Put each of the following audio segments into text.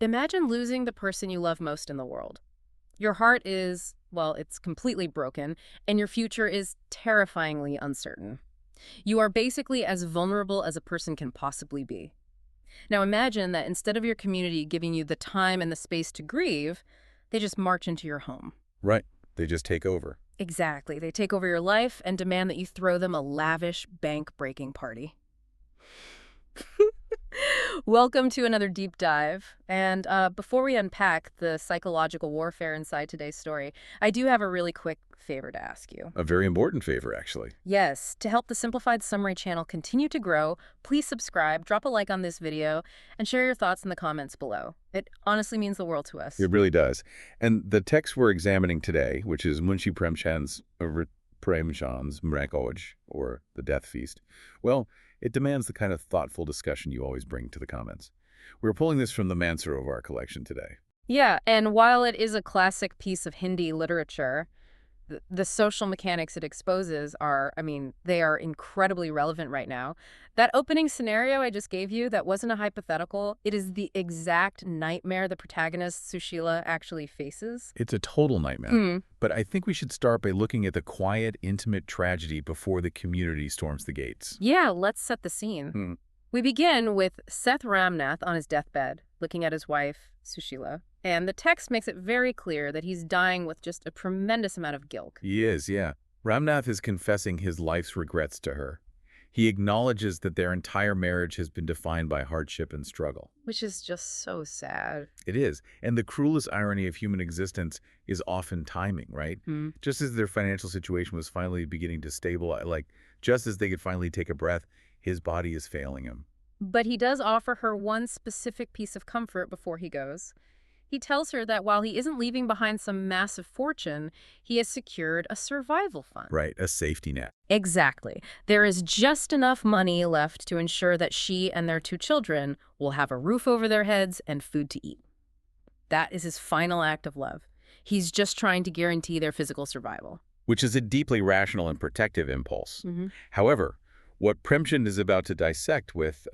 Imagine losing the person you love most in the world. Your heart is, well, it's completely broken, and your future is terrifyingly uncertain. You are basically as vulnerable as a person can possibly be. Now imagine that instead of your community giving you the time and the space to grieve, they just march into your home. Right. They just take over. Exactly. They take over your life and demand that you throw them a lavish bank-breaking party. Welcome to another deep dive. And before we unpack the psychological warfare inside today's story, I do have a really quick favor to ask you. A very important favor, actually. Yes, to help the Simplified Summary channel continue to grow, please subscribe, drop a like on this video, and share your thoughts in the comments below. It honestly means the world to us. It really does. And the text we're examining today, which is Munshi Premchand's Mrtak-Bhoj, or The Death Feast, well, it demands the kind of thoughtful discussion you always bring to the comments. We're pulling this from the Mansarovar collection today. Yeah, and while it is a classic piece of Hindi literature, the social mechanics it exposes are, they are incredibly relevant right now. That opening scenario I just gave you, that wasn't a hypothetical. It is the exact nightmare the protagonist, Susheela, actually faces. It's a total nightmare. But I think we should start by looking at the quiet, intimate tragedy before the community storms the gates. Yeah, let's set the scene. We begin with Seth Ramnath on his deathbed, looking at his wife, Susheela. And the text makes it very clear that he's dying with just a tremendous amount of guilt. He is, yeah. Ramnath is confessing his life's regrets to her. He acknowledges that their entire marriage has been defined by hardship and struggle. Which is just so sad. It is. And the cruelest irony of human existence is often timing, right? Just as their financial situation was finally beginning to stabilize, just as they could finally take a breath, his body is failing him. But he does offer her one specific piece of comfort before he goes. He tells her that while he isn't leaving behind some massive fortune, he has secured a survival fund. Right, a safety net. Exactly. There is just enough money left to ensure that she and their 2 children will have a roof over their heads and food to eat. That is his final act of love. He's just trying to guarantee their physical survival. Which is a deeply rational and protective impulse. However, what Premchand is about to dissect with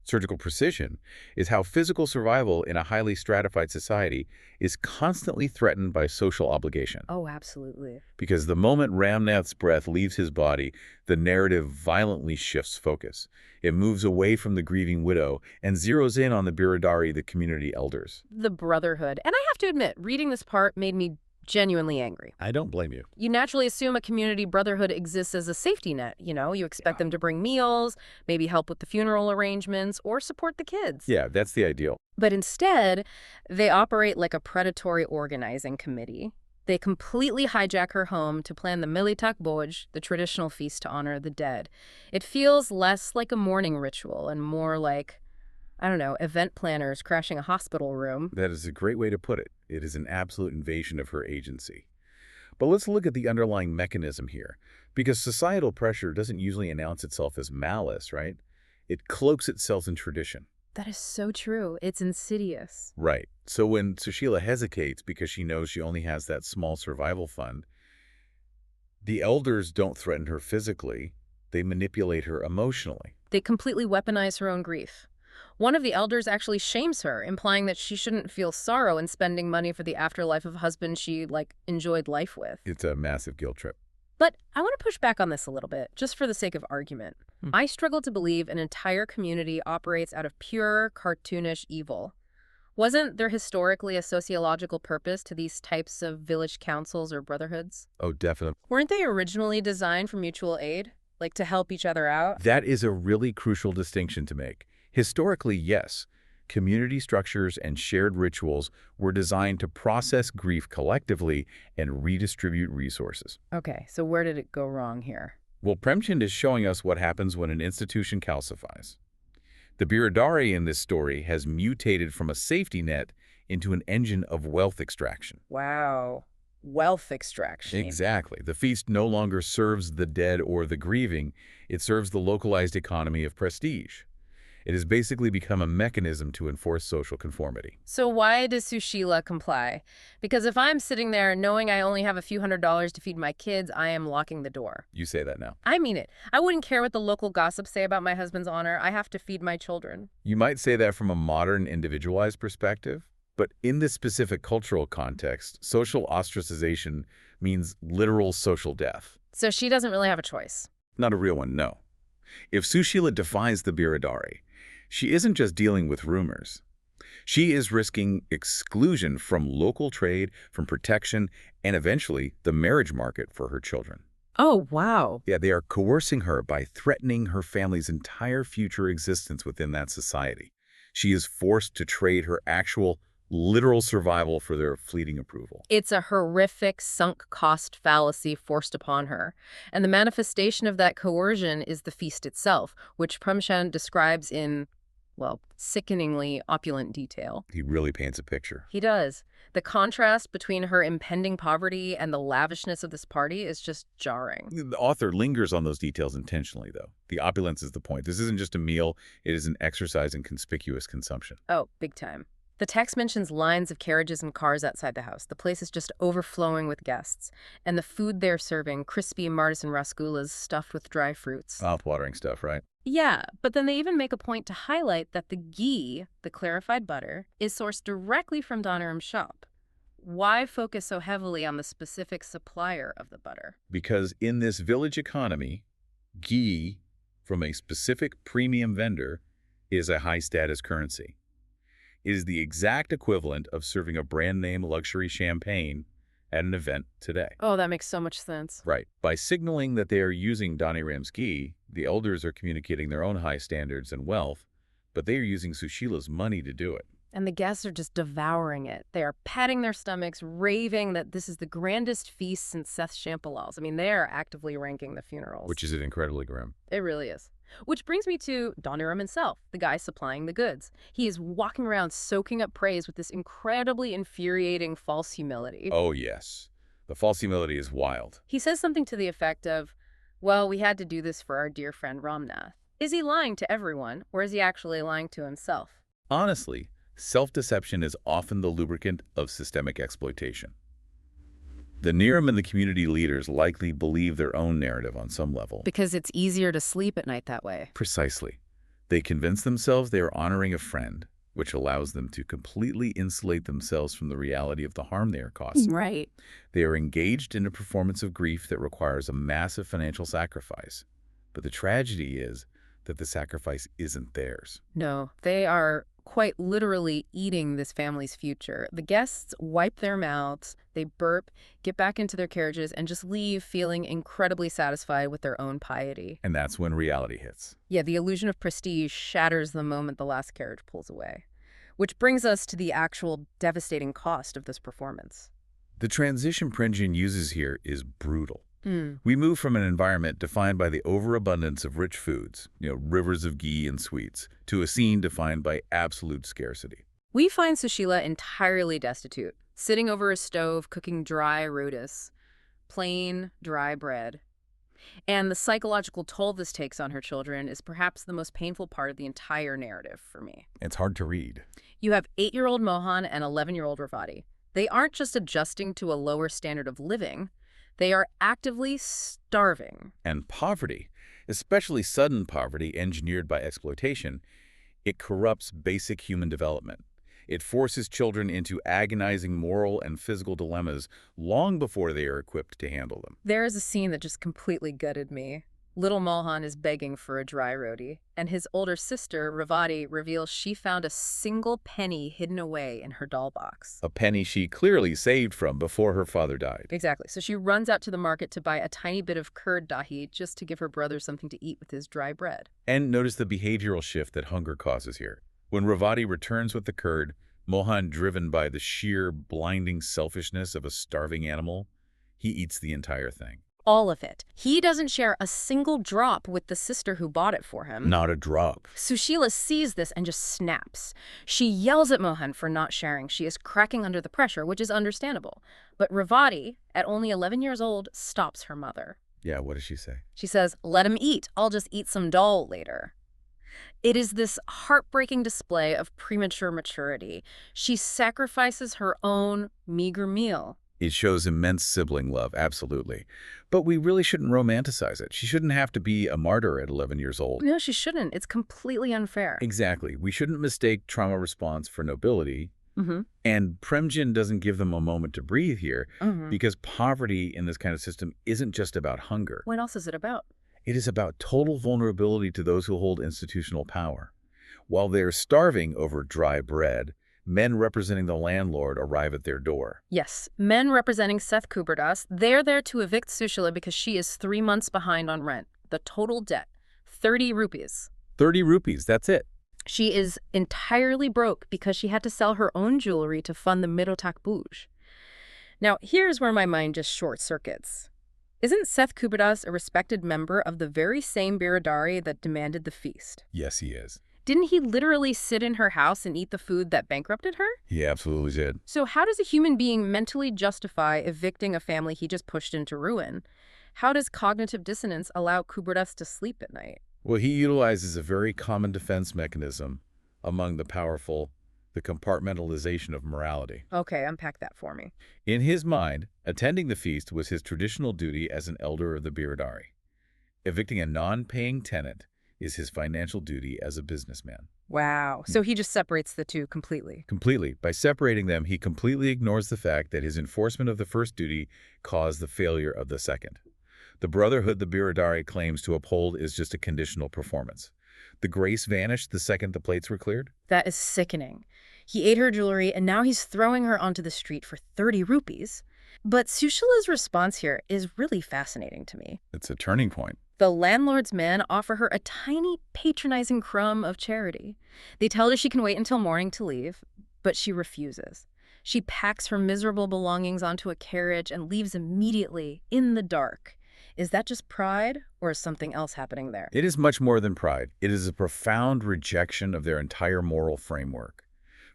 surgical precision is how physical survival in a highly stratified society is constantly threatened by social obligation. Oh, absolutely. Because the moment Ramnath's breath leaves his body, the narrative violently shifts focus. It moves away from the grieving widow and zeroes in on the Biradari, the community elders. The brotherhood. And I have to admit, reading this part made me genuinely angry. I don't blame you. You naturally assume a community brotherhood exists as a safety net, You expect them to bring meals, maybe help with the funeral arrangements, or support the kids. Yeah, that's the ideal. But instead, they operate like a predatory organizing committee. They completely hijack her home to plan the Mrtak-Bhoj, the traditional feast to honor the dead. It feels less like a mourning ritual and more like, event planners crashing a hospital room. That is a great way to put it. It is an absolute invasion of her agency. But let's look at the underlying mechanism here, because societal pressure doesn't usually announce itself as malice, right? It cloaks itself in tradition. That is so true. It's insidious. Right. So when Susheela hesitates because she knows she only has that small survival fund, the elders don't threaten her physically. They manipulate her emotionally. They completely weaponize her own grief. One of the elders actually shames her, implying that she shouldn't feel sorrow in spending money for the afterlife of a husband she, enjoyed life with. It's a massive guilt trip. But I want to push back on this a little bit, just for the sake of argument. I struggle to believe an entire community operates out of pure, cartoonish evil. Wasn't there historically a sociological purpose to these types of village councils or brotherhoods? Oh, definitely. Weren't they originally designed for mutual aid? To help each other out? That is a really crucial distinction to make. Historically, yes, community structures and shared rituals were designed to process grief collectively and redistribute resources. Okay, so where did it go wrong here? Well, Premchand is showing us what happens when an institution calcifies. The Biradari in this story has mutated from a safety net into an engine of wealth extraction. Wow. Wealth extraction. Exactly. The feast no longer serves the dead or the grieving. It serves the localized economy of prestige. It has basically become a mechanism to enforce social conformity. So why does Susheela comply? Because if I'm sitting there knowing I only have a few $100s to feed my kids, I am locking the door. You say that now. I mean it. I wouldn't care what the local gossips say about my husband's honor. I have to feed my children. You might say that from a modern, individualized perspective, but in this specific cultural context, social ostracization means literal social death. So she doesn't really have a choice. Not a real one, no. If Susheela defies the Biradari, she isn't just dealing with rumors. She is risking exclusion from local trade, from protection, and eventually the marriage market for her children. Oh, wow. Yeah, they are coercing her by threatening her family's entire future existence within that society. She is forced to trade her actual, literal survival for their fleeting approval. It's a horrific sunk cost fallacy forced upon her. And the manifestation of that coercion is the feast itself, which Premchand describes in, well, sickeningly opulent detail. He really paints a picture. He does. The contrast between her impending poverty and the lavishness of this party is just jarring. The author lingers on those details intentionally, though. The opulence is the point. This isn't just a meal, it is an exercise in conspicuous consumption. Oh, big time. The text mentions lines of carriages and cars outside the house. The place is just overflowing with guests. And the food they're serving, crispy martisan rasgullas stuffed with dry fruits. Mouth-watering stuff, right? Yeah, but then they even make a point to highlight that the ghee, the clarified butter, is sourced directly from Danaram's shop. Why focus so heavily on the specific supplier of the butter? Because in this village economy, ghee from a specific premium vendor is a high-status currency. It is the exact equivalent of serving a brand-name luxury champagne at an event today. Oh, that makes so much sense. Right. By signaling that they are using Danaram's ghee, the elders are communicating their own high standards and wealth, but they are using Susheela's money to do it. And the guests are just devouring it. They are patting their stomachs, raving that this is the grandest feast since Seth Ramnath's. I mean, they are actively ranking the funerals. Which is incredibly grim. It really is. Which brings me to Danaram himself, the guy supplying the goods. He is walking around soaking up praise with this incredibly infuriating false humility. Oh, yes. The false humility is wild. He says something to the effect of, well, we had to do this for our dear friend Ramnath. Is he lying to everyone, or is he actually lying to himself? Honestly, self-deception is often the lubricant of systemic exploitation. The Niram and the community leaders likely believe their own narrative on some level. Because it's easier to sleep at night that way. Precisely. They convince themselves they are honoring a friend, which allows them to completely insulate themselves from the reality of the harm they are causing. Right. They are engaged in a performance of grief that requires a massive financial sacrifice. But the tragedy is that the sacrifice isn't theirs. No, they are quite literally eating this family's future. The guests wipe their mouths, they burp, get back into their carriages, and just leave feeling incredibly satisfied with their own piety. And that's when reality hits. Yeah, the illusion of prestige shatters the moment the last carriage pulls away. Which brings us to the actual devastating cost of this performance. The transition Premchand uses here is brutal. We move from an environment defined by the overabundance of rich foods, rivers of ghee and sweets, to a scene defined by absolute scarcity. We find Susheela entirely destitute, sitting over a stove cooking dry rotis, plain, dry bread. And the psychological toll this takes on her children is perhaps the most painful part of the entire narrative for me. It's hard to read. You have 8-year-old Mohan and 11-year-old Revati. They aren't just adjusting to a lower standard of living. They are actively starving. And poverty, especially sudden poverty engineered by exploitation, it corrupts basic human development. It forces children into agonizing moral and physical dilemmas long before they are equipped to handle them. There is a scene that just completely gutted me. Little Mohan is begging for a dry roti, and his older sister, Revati, reveals she found a single penny hidden away in her doll box. A penny she clearly saved from before her father died. Exactly. So she runs out to the market to buy a tiny bit of curd dahi just to give her brother something to eat with his dry bread. And notice the behavioral shift that hunger causes here. When Revati returns with the curd, Mohan, driven by the sheer, blinding selfishness of a starving animal, he eats the entire thing. All of it. He doesn't share a single drop with the sister who bought it for him. Not a drop. Susheela sees this and just snaps. She yells at Mohan for not sharing. She is cracking under the pressure, which is understandable. But Revati, at only 11 years old, stops her mother. Yeah, what does she say? She says, "Let him eat. I'll just eat some dal later." It is this heartbreaking display of premature maturity. She sacrifices her own meager meal. It shows immense sibling love, absolutely. But we really shouldn't romanticize it. She shouldn't have to be a martyr at 11 years old. No, she shouldn't. It's completely unfair. Exactly. We shouldn't mistake trauma response for nobility. And Premchand doesn't give them a moment to breathe here because poverty in this kind of system isn't just about hunger. What else is it about? It is about total vulnerability to those who hold institutional power. While they're starving over dry bread, men representing the landlord arrive at their door. Yes, men representing Seth Kuberdas, they're there to evict Susheela because she is 3 months behind on rent. The total debt, 30 rupees. 30 rupees, that's it. She is entirely broke because she had to sell her own jewelry to fund the Mrtak-Bhoj. Now, here's where my mind just short circuits. Isn't Seth Kuberdas a respected member of the very same Biradari that demanded the feast? Yes, he is. Didn't he literally sit in her house and eat the food that bankrupted her? He absolutely did. So how does a human being mentally justify evicting a family he just pushed into ruin? How does cognitive dissonance allow Kuberdas to sleep at night? Well, he utilizes a very common defense mechanism among the powerful, the compartmentalization of morality. Okay, unpack that for me. In his mind, attending the feast was his traditional duty as an elder of the Biradari. Evicting a non-paying tenant is his financial duty as a businessman. Wow. So he just separates the two completely. Completely. By separating them, he completely ignores the fact that his enforcement of the first duty caused the failure of the second. The brotherhood the Biradari claims to uphold is just a conditional performance. The grace vanished the second the plates were cleared? That is sickening. He ate her jewelry, and now he's throwing her onto the street for 30 rupees. But Susheela's response here is really fascinating to me. It's a turning point. The landlord's men offer her a tiny, patronizing crumb of charity. They tell her she can wait until morning to leave, but she refuses. She packs her miserable belongings onto a carriage and leaves immediately, in the dark. Is that just pride, or is something else happening there? It is much more than pride. It is a profound rejection of their entire moral framework.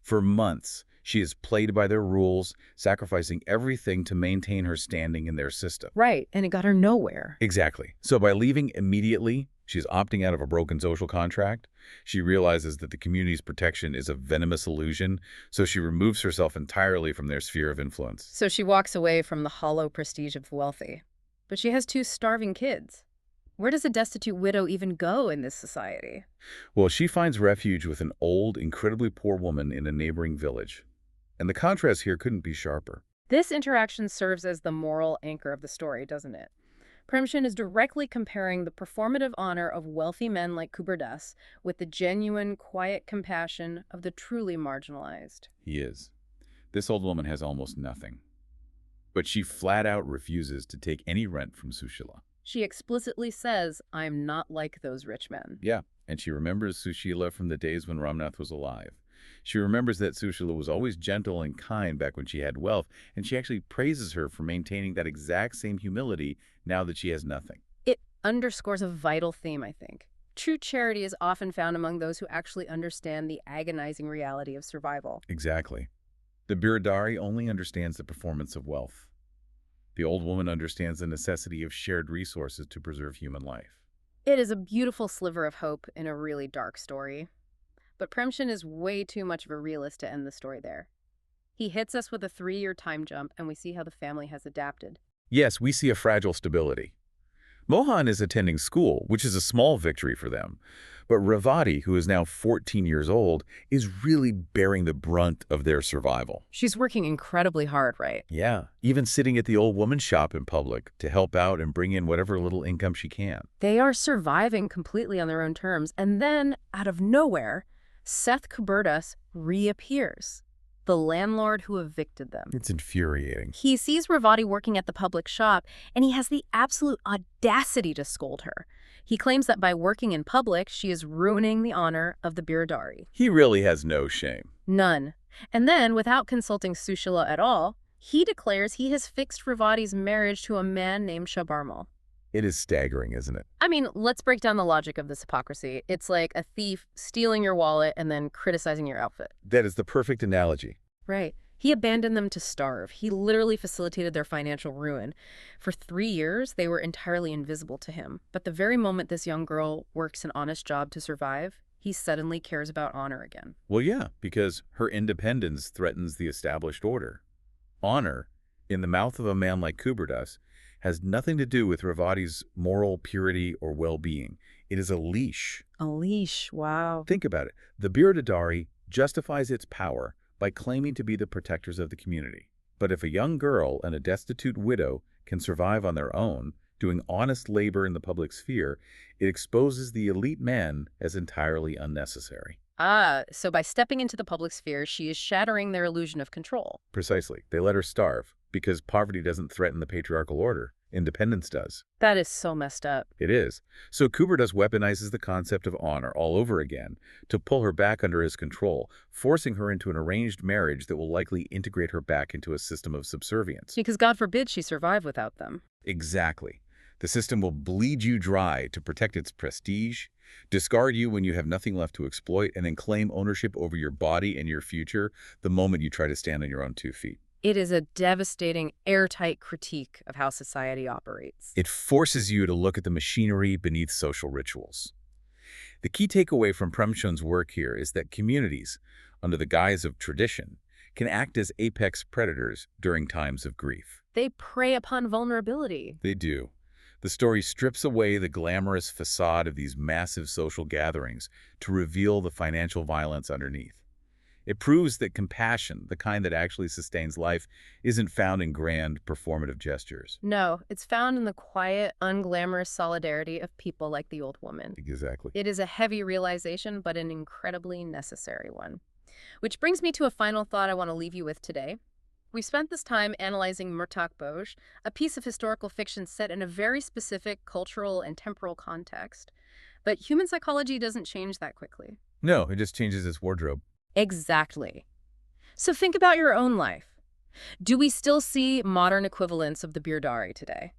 For months, she has played by their rules, sacrificing everything to maintain her standing in their system. Right, and it got her nowhere. Exactly. So by leaving immediately, she's opting out of a broken social contract. She realizes that the community's protection is a venomous illusion, so she removes herself entirely from their sphere of influence. So she walks away from the hollow prestige of the wealthy. But she has 2 starving kids. Where does a destitute widow even go in this society? Well, she finds refuge with an old, incredibly poor woman in a neighboring village. And the contrast here couldn't be sharper. This interaction serves as the moral anchor of the story, doesn't it? Premchand is directly comparing the performative honor of wealthy men like Kuberdas with the genuine, quiet compassion of the truly marginalized. He is. This old woman has almost nothing. But she flat out refuses to take any rent from Susheela. She explicitly says, "I'm not like those rich men." Yeah, and she remembers Susheela from the days when Ramnath was alive. She remembers that Susheela was always gentle and kind back when she had wealth, and she actually praises her for maintaining that exact same humility now that she has nothing. It underscores a vital theme, I think. True charity is often found among those who actually understand the agonizing reality of survival. Exactly. The Biradari only understands the performance of wealth. The old woman understands the necessity of shared resources to preserve human life. It is a beautiful sliver of hope in a really dark story. But Premchand is way too much of a realist to end the story there. He hits us with a 3-year time jump, and we see how the family has adapted. Yes, we see a fragile stability. Mohan is attending school, which is a small victory for them. But Revati, who is now 14 years old, is really bearing the brunt of their survival. She's working incredibly hard, right? Yeah, even sitting at the old woman's shop in public to help out and bring in whatever little income she can. They are surviving completely on their own terms, and then, out of nowhere, Seth Kuberdas reappears, the landlord who evicted them. It's infuriating. He sees Revati working at the public shop, and he has the absolute audacity to scold her. He claims that by working in public, she is ruining the honor of the Biradari. He really has no shame. None. And then, without consulting Susheela at all, he declares he has fixed Revati's marriage to a man named Shabarmal. It is staggering, isn't it? I mean, let's break down the logic of this hypocrisy. It's like a thief stealing your wallet and then criticizing your outfit. That is the perfect analogy. Right. He abandoned them to starve. He literally facilitated their financial ruin. For 3 years, they were entirely invisible to him. But the very moment this young girl works an honest job to survive, he suddenly cares about honor again. Well, yeah, because her independence threatens the established order. Honor, in the mouth of a man like Kuberdas, has nothing to do with Revati's moral purity or well-being. It is a leash. A leash, wow. Think about it. The Biradari justifies its power by claiming to be the protectors of the community. But if a young girl and a destitute widow can survive on their own, doing honest labor in the public sphere, it exposes the elite man as entirely unnecessary. Ah, so by stepping into the public sphere, she is shattering their illusion of control. Precisely. They let her starve because poverty doesn't threaten the patriarchal order. Independence does. That is so messed up. It is. So Kuberdas weaponizes the concept of honor all over again to pull her back under his control, forcing her into an arranged marriage that will likely integrate her back into a system of subservience. Because God forbid she survive without them. Exactly. The system will bleed you dry to protect its prestige, discard you when you have nothing left to exploit, and then claim ownership over your body and your future the moment you try to stand on your own 2 feet. It is a devastating, airtight critique of how society operates. It forces you to look at the machinery beneath social rituals. The key takeaway from Premchand's work here is that communities, under the guise of tradition, can act as apex predators during times of grief. They prey upon vulnerability. They do. The story strips away the glamorous facade of these massive social gatherings to reveal the financial violence underneath. It proves that compassion, the kind that actually sustains life, isn't found in grand, performative gestures. No, it's found in the quiet, unglamorous solidarity of people like the old woman. Exactly. It is a heavy realization, but an incredibly necessary one. Which brings me to a final thought I want to leave you with today. We spent this time analyzing Mrtak-Bhoj, a piece of historical fiction set in a very specific cultural and temporal context. But human psychology doesn't change that quickly. No, it just changes its wardrobe. Exactly. So think about your own life. Do we still see modern equivalents of the Biradari today?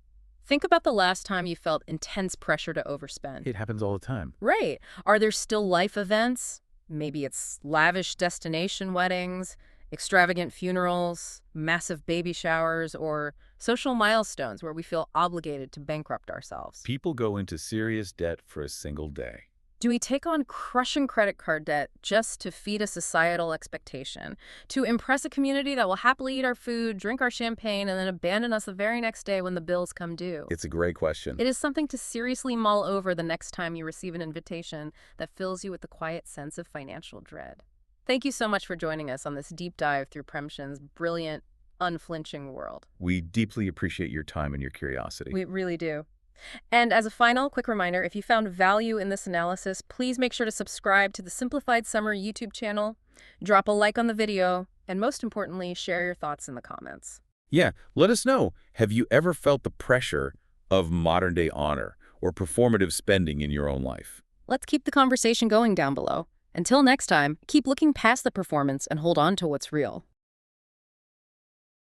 Think about the last time you felt intense pressure to overspend. It happens all the time. Right. Are there still life events? Maybe it's lavish destination weddings, extravagant funerals, massive baby showers, or social milestones where we feel obligated to bankrupt ourselves. People go into serious debt for a single day. Do we take on crushing credit card debt just to feed a societal expectation, to impress a community that will happily eat our food, drink our champagne, and then abandon us the very next day when the bills come due? It's a great question. It is something to seriously mull over the next time you receive an invitation that fills you with the quiet sense of financial dread. Thank you so much for joining us on this deep dive through Premchand's brilliant, unflinching world. We deeply appreciate your time and your curiosity. We really do. And as a final quick reminder, if you found value in this analysis, please make sure to subscribe to the Simplified Summer YouTube channel, drop a like on the video, and most importantly, share your thoughts in the comments. Yeah, let us know. Have you ever felt the pressure of modern-day honor or performative spending in your own life? Let's keep the conversation going down below. Until next time, keep looking past the performance and hold on to what's real.